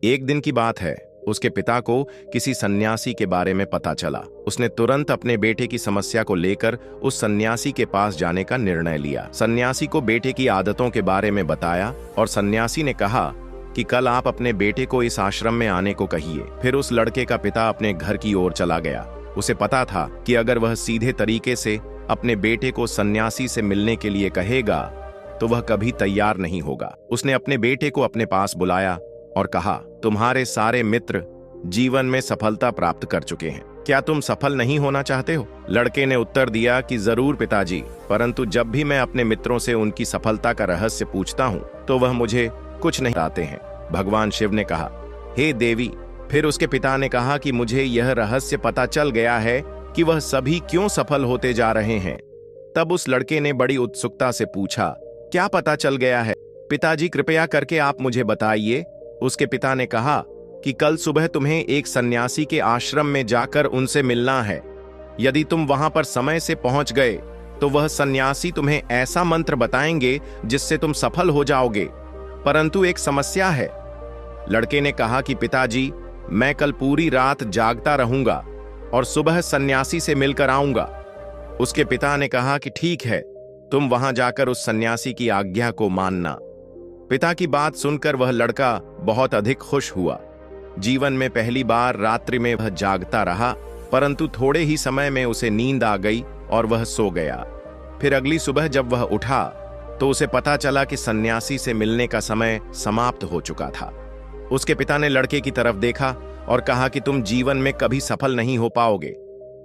एक दिन की बात है, उसके पिता को किसी सन्यासी के बारे में पता चला। उसने तुरंत अपने बेटे की समस्या को लेकर उस सन्यासी के पास जाने का निर्णय लिया। सन्यासी को बेटे की आदतों के बारे में बताया और सन्यासी ने कहा कि कल आप अपने बेटे को इस आश्रम में आने को कहिए। फिर उस लड़के का पिता अपने घर की ओर चला गया। उसे पता था कि अगर वह सीधे तरीके से अपने बेटे को सन्यासी से मिलने के लिए कहेगा तो वह कभी तैयार नहीं होगा। उसने अपने बेटे को अपने पास बुलाया और कहा, तुम्हारे सारे मित्र जीवन में सफलता प्राप्त कर चुके हैं, क्या तुम सफल नहीं होना चाहते हो? लड़के ने उत्तर दिया कि जरूर पिताजी, परंतु जब भी मैं अपने मित्रों से उनकी सफलता का रहस्य पूछता हूँ तो वह मुझे कुछ नहीं बताते हैं। भगवान शिव ने कहा, हे देवी। फिर उसके पिता ने कहा कि मुझे यह रहस्य पता चल गया है कि वह सभी क्यों सफल होते जा रहे हैं। तब उस लड़के ने बड़ी उत्सुकता से पूछा, क्या पता चल गया है? पिताजी कृपया करके आप मुझे बताइए। उसके पिता ने कहा कि कल सुबह तुम्हें एक सन्यासी के आश्रम में जाकर उनसे मिलना है। यदि तुम वहां पर समय से पहुंच गए तो वह सन्यासी तुम्हें ऐसा मंत्र बताएंगे जिससे तुम सफल हो जाओगे, परंतु एक समस्या है। लड़के ने कहा कि पिताजी, मैं कल पूरी रात जागता रहूंगा और सुबह सन्यासी से मिलकर आऊंगा। उसके पिता ने कहा कि ठीक है, तुम वहां जाकर उस सन्यासी की आज्ञा को मानना। पिता की बात सुनकर वह लड़का बहुत अधिक खुश हुआ। जीवन में पहली बार रात्रि में वह जागता रहा, परंतु थोड़े ही समय में उसे नींद आ गई और वह सो गया। फिर अगली सुबह जब वह उठा तो उसे पता चला कि सन्यासी से मिलने का समय समाप्त हो चुका था। उसके पिता ने लड़के की तरफ देखा और कहा कि तुम जीवन में कभी सफल नहीं हो पाओगे,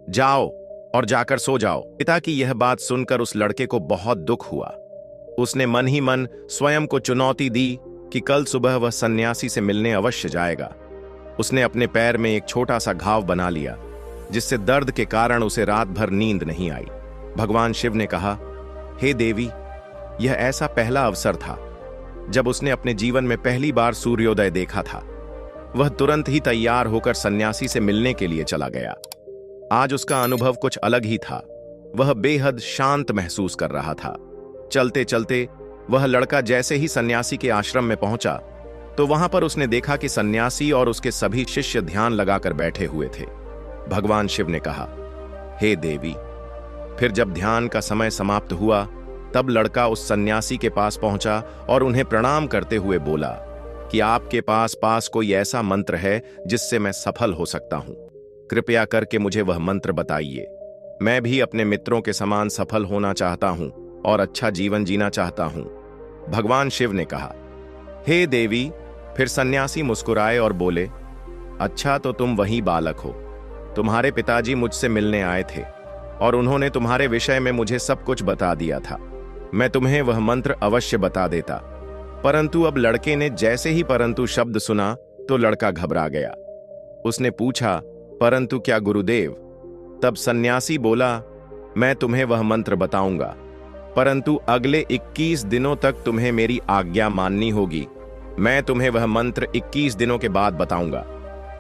जाओ और जाकर सो जाओ। पिता की यह बात सुनकर उस लड़के को बहुत दुख हुआ। उसने मन ही मन स्वयं को चुनौती दी कि कल सुबह वह सन्यासी से मिलने अवश्य जाएगा। उसने अपने पैर में एक छोटा सा घाव बना लिया, जिससे दर्द के कारण उसे रात भर नींद नहीं आई। भगवान शिव ने कहा, हे देवी, यह ऐसा पहला अवसर था जब उसने अपने जीवन में पहली बार सूर्योदय देखा था। वह तुरंत ही तैयार होकर सन्यासी से मिलने के लिए चला गया। आज उसका अनुभव कुछ अलग ही था। वह बेहद शांत महसूस कर रहा था। चलते चलते वह लड़का जैसे ही सन्यासी के आश्रम में पहुंचा तो वहां पर उसने देखा कि सन्यासी और उसके सभी शिष्य ध्यान लगाकर बैठे हुए थे। भगवान शिव ने कहा, हे देवी। फिर जब ध्यान का समय समाप्त हुआ तब लड़का उस सन्यासी के पास पहुंचा और उन्हें प्रणाम करते हुए बोला कि आपके पास कोई ऐसा मंत्र है जिससे मैं सफल हो सकता हूं? कृपया करके मुझे वह मंत्र बताइए। मैं भी अपने मित्रों के समान सफल होना चाहता हूं और अच्छा जीवन जीना चाहता हूं। भगवान शिव ने कहा, हे देवी। फिर सन्यासी मुस्कुराए और बोले, अच्छा, तो तुम वही बालक हो। तुम्हारे पिताजी मुझसे मिलने आए थे और उन्होंने तुम्हारे विषय में मुझे सब कुछ बता दिया था। मैं तुम्हें वह मंत्र अवश्य बता देता, परंतु अब लड़के ने जैसे ही परंतु शब्द सुना तो लड़का घबरा गया। उसने पूछा, परंतु क्या गुरुदेव? तब सन्यासी बोला, मैं तुम्हें वह मंत्र बताऊंगा, परंतु अगले 21 दिनों तक तुम्हें मेरी आज्ञा माननी होगी। मैं तुम्हें वह मंत्र 21 दिनों के बाद बताऊंगा।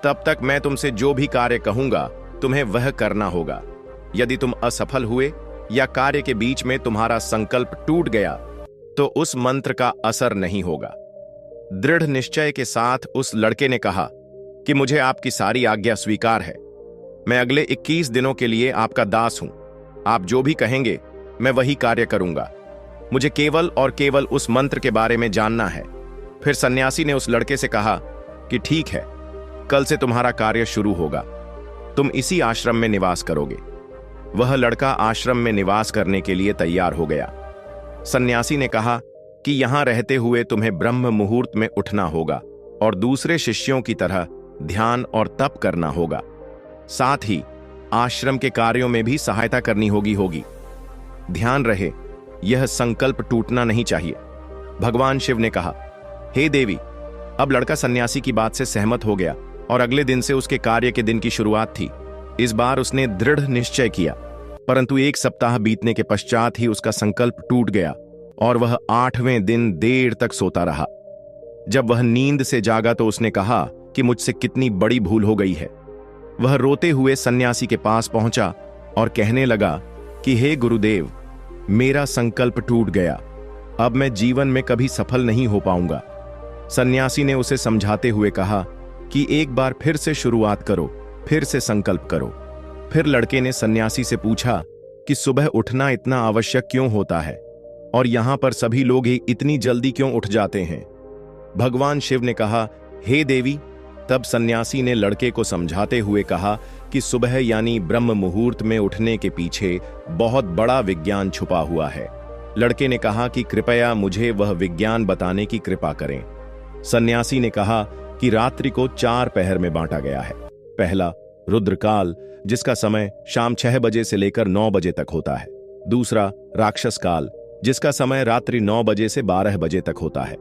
तब तक मैं तुमसे जो भी कार्य कहूंगा तुम्हें वह करना होगा। यदि तुम असफल हुए या कार्य के बीच में तुम्हारा संकल्प टूट गया तो उस मंत्र का असर नहीं होगा। दृढ़ निश्चय के साथ उस लड़के ने कहा कि मुझे आपकी सारी आज्ञा स्वीकार है। मैं अगले 21 दिनों के लिए आपका दास हूं। आप जो भी कहेंगे मैं वही कार्य करूंगा। मुझे केवल और केवल उस मंत्र के बारे में जानना है। फिर सन्यासी ने उस लड़के से कहा कि ठीक है, कल से तुम्हारा कार्य शुरू होगा। तुम इसी आश्रम में निवास करोगे। वह लड़का आश्रम में निवास करने के लिए तैयार हो गया। सन्यासी ने कहा कि यहां रहते हुए तुम्हें ब्रह्म मुहूर्त में उठना होगा और दूसरे शिष्यों की तरह ध्यान और तप करना होगा। साथ ही आश्रम के कार्यों में भी सहायता करनी होगी। ध्यान रहे, यह संकल्प टूटना नहीं चाहिए। भगवान शिव ने कहा, हे देवी। अब लड़का सन्यासी की बात से सहमत हो गया और अगले दिन से उसके कार्य के दिन की शुरुआत थी। इस बार उसने दृढ़ निश्चय किया, परंतु 1 सप्ताह बीतने के पश्चात ही उसका संकल्प टूट गया और वह 8वें दिन देर तक सोता रहा। जब वह नींद से जागा तो उसने कहा कि मुझसे कितनी बड़ी भूल हो गई है। वह रोते हुए सन्यासी के पास पहुंचा और कहने लगा कि हे गुरुदेव, मेरा संकल्प टूट गया। अब मैं जीवन में कभी सफल नहीं हो पाऊंगा। सन्यासी ने उसे समझाते हुए कहा कि एक बार फिर से शुरुआत करो, फिर से संकल्प करो। फिर लड़के ने सन्यासी से पूछा कि सुबह उठना इतना आवश्यक क्यों होता है और यहां पर सभी लोग ही इतनी जल्दी क्यों उठ जाते हैं। भगवान शिव ने कहा, हे देवी। तब सन्यासी ने लड़के को समझाते हुए कहा कि सुबह यानी ब्रह्म मुहूर्त में उठने के पीछे बहुत बड़ा विज्ञान छुपा हुआ है। लड़के ने कहा कि कृपया मुझे वह विज्ञान बताने की कृपा करें। सन्यासी ने कहा कि रात्रि को 4 पहर में बांटा गया है। पहला रुद्रकाल, जिसका समय शाम 6 बजे से लेकर 9 बजे तक होता है। दूसरा राक्षस काल, जिसका समय रात्रि 9 बजे से 12 बजे तक होता है।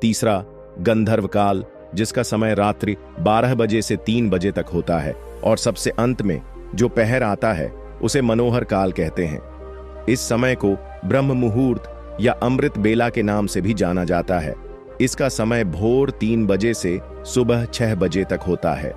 तीसरा गंधर्व काल, जिसका समय रात्रि 12 बजे से 3 बजे तक होता है। और सबसे अंत में जो पहर आता है उसे मनोहर काल कहते हैं। इस समय को ब्रह्म मुहूर्त या अमृत बेला के नाम से भी जाना जाता है। इसका समय भोर 3 बजे से सुबह 6 बजे तक होता है।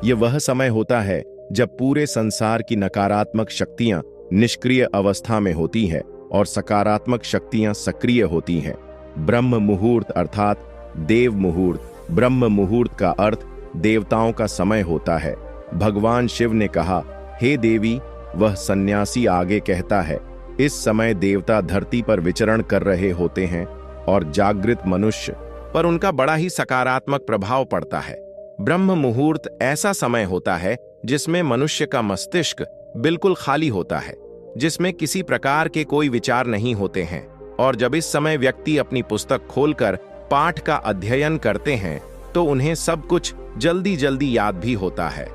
यह वह समय होता है जब पूरे संसार की नकारात्मक शक्तियां निष्क्रिय अवस्था में होती हैं और सकारात्मक शक्तियां सक्रिय होती हैं। ब्रह्म मुहूर्त अर्थात देव मुहूर्त। ब्रह्म मुहूर्त का अर्थ देवताओं का समय होता है। भगवान शिव ने कहा, हे देवी। वह सन्यासी आगे कहता है, इस समय देवता धरती पर विचरण कर रहे होते हैं और जागृत मनुष्य पर उनका बड़ा ही सकारात्मक प्रभाव पड़ता है। ब्रह्म मुहूर्त ऐसा समय होता है जिसमें मनुष्य का मस्तिष्क बिल्कुल खाली होता है, जिसमें किसी प्रकार के कोई विचार नहीं होते हैं। और जब इस समय व्यक्ति अपनी पुस्तक खोलकर पाठ का अध्ययन करते हैं तो उन्हें सब कुछ जल्दी जल्दी याद भी होता है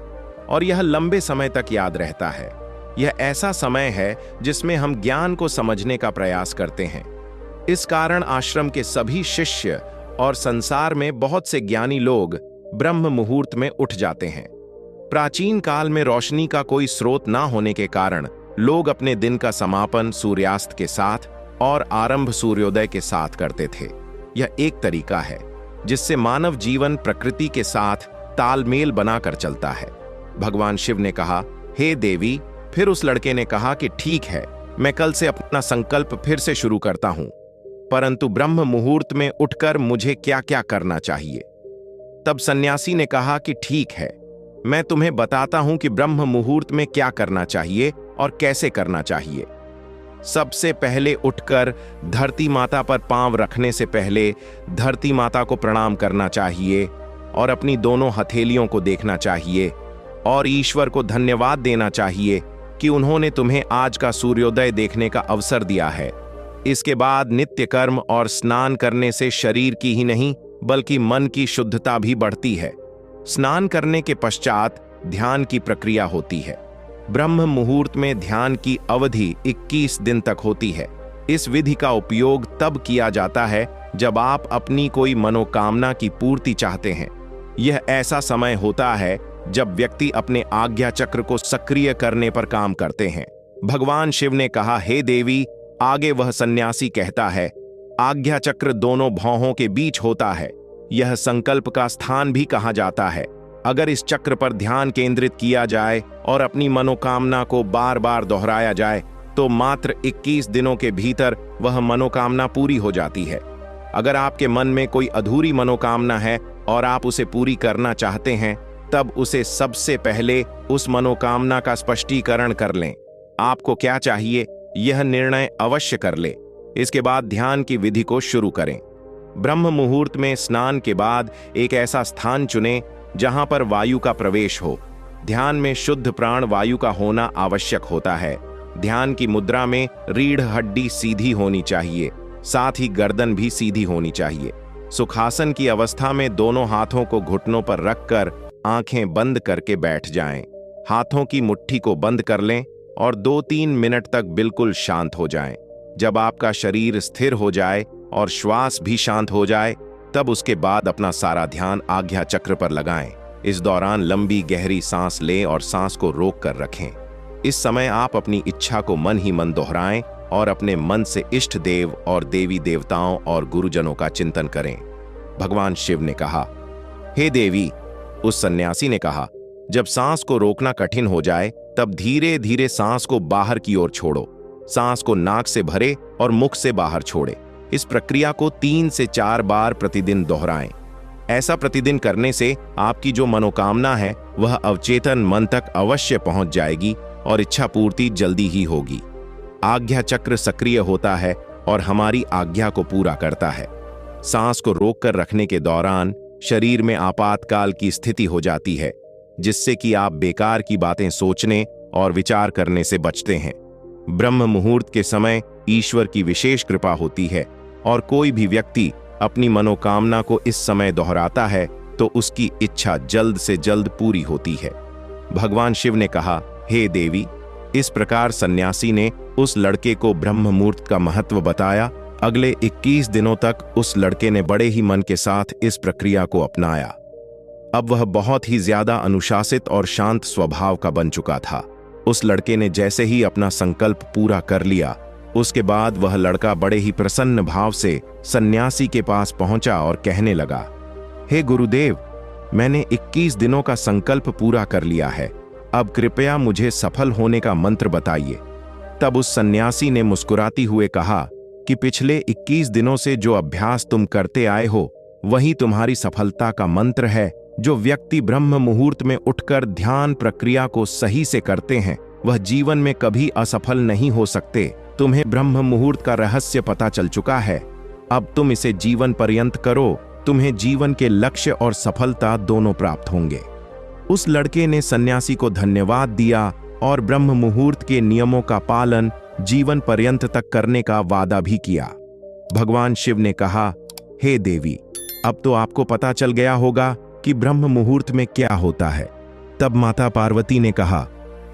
और यह लंबे समय तक याद रहता है। यह ऐसा समय है जिसमें हम ज्ञान को समझने का प्रयास करते हैं। इस कारण आश्रम के सभी शिष्य और संसार में बहुत से ज्ञानी लोग ब्रह्म मुहूर्त में उठ जाते हैं। प्राचीन काल में रोशनी का कोई स्रोत ना होने के कारण लोग अपने दिन का समापन सूर्यास्त के साथ और आरंभ सूर्योदय के साथ करते थे। यह एक तरीका है जिससे मानव जीवन प्रकृति के साथ तालमेल बनाकर चलता है। भगवान शिव ने कहा, हे देवी। फिर उस लड़के ने कहा कि ठीक है, मैं कल से अपना संकल्प फिर से शुरू करता हूं, परंतु ब्रह्म मुहूर्त में उठकर मुझे क्या क्या करना चाहिए। तब सन्यासी ने कहा कि ठीक है, मैं तुम्हें बताता हूं कि ब्रह्म मुहूर्त में क्या करना चाहिए और कैसे करना चाहिए। सबसे पहले उठकर धरती माता पर पांव रखने से पहले धरती माता को प्रणाम करना चाहिए और अपनी दोनों हथेलियों को देखना चाहिए और ईश्वर को धन्यवाद देना चाहिए कि उन्होंने तुम्हें आज का सूर्योदय देखने का अवसर दिया है। इसके बाद नित्य कर्म और स्नान करने से शरीर की ही नहीं बल्कि मन की शुद्धता भी बढ़ती है। स्नान करने के पश्चात ध्यान की प्रक्रिया होती है। ब्रह्म मुहूर्त में ध्यान की अवधि 21 दिन तक होती है। इस विधि का उपयोग तब किया जाता है जब आप अपनी कोई मनोकामना की पूर्ति चाहते हैं। यह ऐसा समय होता है जब व्यक्ति अपने आज्ञा चक्र को सक्रिय करने पर काम करते हैं। भगवान शिव ने कहा, हे देवी। आगे वह सन्यासी कहता है, आज्ञा चक्र दोनों भौहों के बीच होता है। यह संकल्प का स्थान भी कहा जाता है। अगर इस चक्र पर ध्यान केंद्रित किया जाए और अपनी मनोकामना को बार बार दोहराया जाए तो मात्र 21 दिनों के भीतर वह मनोकामना पूरी हो जाती है। अगर आपके मन में कोई अधूरी मनोकामना है और आप उसे पूरी करना चाहते हैं, तब उसे सबसे पहले उस मनोकामना का स्पष्टीकरण कर लें। आपको क्या चाहिए यह निर्णय अवश्य कर ले। इसके बाद ध्यान की विधि को शुरू करें। ब्रह्म मुहूर्त में स्नान के बाद एक ऐसा स्थान चुनें जहां पर वायु का प्रवेश हो। ध्यान में शुद्ध प्राण वायु का होना आवश्यक होता है। ध्यान की मुद्रा में रीढ़ हड्डी सीधी होनी चाहिए, साथ ही गर्दन भी सीधी होनी चाहिए। सुखासन की अवस्था में दोनों हाथों को घुटनों पर रखकर आंखें बंद करके बैठ जाएं। हाथों की मुट्ठी को बंद कर लें और 2-3 मिनट तक बिल्कुल शांत हो जाएं। जब आपका शरीर स्थिर हो जाए और श्वास भी शांत हो जाए, तब उसके बाद अपना सारा ध्यान आज्ञा चक्र पर लगाएं। इस दौरान लंबी गहरी सांस लें और सांस को रोक कर रखें। इस समय आप अपनी इच्छा को मन ही मन दोहराएं और अपने मन से इष्ट देव और देवी देवताओं और गुरुजनों का चिंतन करें। भगवान शिव ने कहा, हे देवी। उस सन्यासी ने कहा, जब सांस को रोकना कठिन हो जाए तब धीरे धीरे सांस को बाहर की ओर छोड़ो। सांस को नाक से भरे और मुख से बाहर छोड़े। इस प्रक्रिया को 3 से 4 बार प्रतिदिन दोहराएं। ऐसा प्रतिदिन करने से आपकी जो मनोकामना है वह अवचेतन मन तक अवश्य पहुंच जाएगी और इच्छा पूर्ति जल्दी ही होगी। आज्ञा चक्र सक्रिय होता है और हमारी आज्ञा को पूरा करता है। सांस को रोककर रखने के दौरान शरीर में आपातकाल की स्थिति हो जाती है, जिससे कि आप बेकार की बातें सोचने और विचार करने से बचते हैं। ब्रह्म मुहूर्त के समय ईश्वर की विशेष कृपा होती है और कोई भी व्यक्ति अपनी मनोकामना को इस समय दोहराता है तो उसकी इच्छा जल्द से जल्द पूरी होती है। भगवान शिव ने कहा, हे देवी, इस प्रकार सन्यासी ने उस लड़के को ब्रह्म मुहूर्त का महत्व बताया। अगले 21 दिनों तक उस लड़के ने बड़े ही मन के साथ इस प्रक्रिया को अपनाया। अब वह बहुत ही ज्यादा अनुशासित और शांत स्वभाव का बन चुका था। उस लड़के ने जैसे ही अपना संकल्प पूरा कर लिया, उसके बाद वह लड़का बड़े ही प्रसन्न भाव से सन्यासी के पास पहुंचा और कहने लगा, हे गुरुदेव, मैंने 21 दिनों का संकल्प पूरा कर लिया है। अब कृपया मुझे सफल होने का मंत्र बताइए। तब उस सन्यासी ने मुस्कुराती हुए कहा कि पिछले 21 दिनों से जो अभ्यास तुम करते आए हो वही तुम्हारी सफलता का मंत्र है। जो व्यक्ति ब्रह्म मुहूर्त में उठकर ध्यान प्रक्रिया को सही से करते हैं वह जीवन में कभी असफल नहीं हो सकते। तुम्हें ब्रह्म मुहूर्त का रहस्य पता चल चुका है। अब तुम इसे जीवन पर्यंत करो, तुम्हें जीवन के लक्ष्य और सफलता दोनों प्राप्त होंगे। उस लड़के ने सन्यासी को धन्यवाद दिया और ब्रह्म मुहूर्त के नियमों का पालन जीवन पर्यंत तक करने का वादा भी किया। भगवान शिव ने कहा, हे देवी, अब तो आपको पता चल गया होगा कि ब्रह्म मुहूर्त में क्या होता है। तब माता पार्वती ने कहा,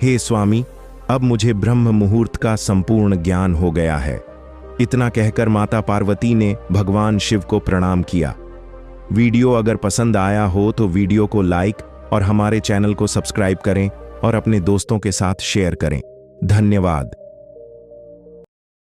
हे स्वामी, अब मुझे ब्रह्म मुहूर्त का संपूर्ण ज्ञान हो गया है। इतना कहकर माता पार्वती ने भगवान शिव को प्रणाम किया। वीडियो अगर पसंद आया हो तो वीडियो को लाइक और हमारे चैनल को सब्सक्राइब करें और अपने दोस्तों के साथ शेयर करें। धन्यवाद।